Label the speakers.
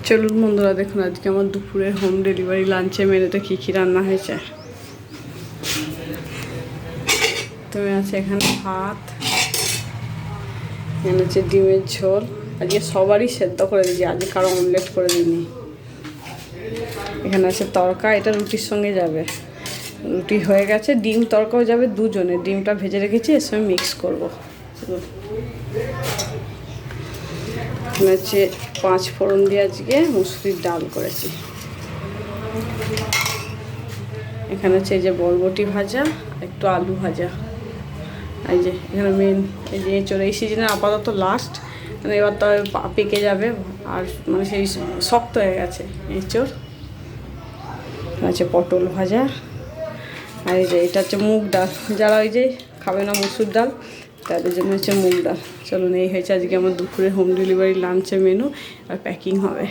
Speaker 1: চলুন বন্ধুরা, দেখুন আজকে আমার দুপুরের হোম ডেলিভারি লাঞ্চে মেনুতে কী কী রান্না হয়েছে। তুমি আছে এখানে ভাত, এখানে হচ্ছে ডিমের ঝোল। আজকে সবারই সেদ্ধ করে দিয়েছি, আজকে কারো অমলেট করে দিইনি। এখানে আছে তড়কা, এটা রুটির সঙ্গে যাবে। রুটি হয়ে গেছে, ডিম তড়কাও যাবে দুজনে। ডিমটা ভেজে রেখেছি, এর সঙ্গে মিক্স করবো। এখানে হচ্ছে 5 ফোড়ন দিয়ে আজকে মুসুরির ডাল করেছি। এখানে হচ্ছে এই যে বরবটি ভাজা, একটু আলু ভাজা। এই যে এখানে মেন এই যে এঁচড়, এই সিজনে আপাতত লাস্ট, মানে এবার তো পেকে যাবে আর মানে সেই শক্ত হয়ে গেছে এঁচড়। আছে পটল ভাজা। আর এই যে এটা হচ্ছে মুগ ডাল, যারা ওই যে খাবে না মুসুর ডাল তাদের জন্য হচ্ছে মুগ ডাল। চলুন, এই হয়েছে আজকে আমার দুপুরে হোম ডেলিভারি লাঞ্চের মেনু। আর প্যাকিং হবে।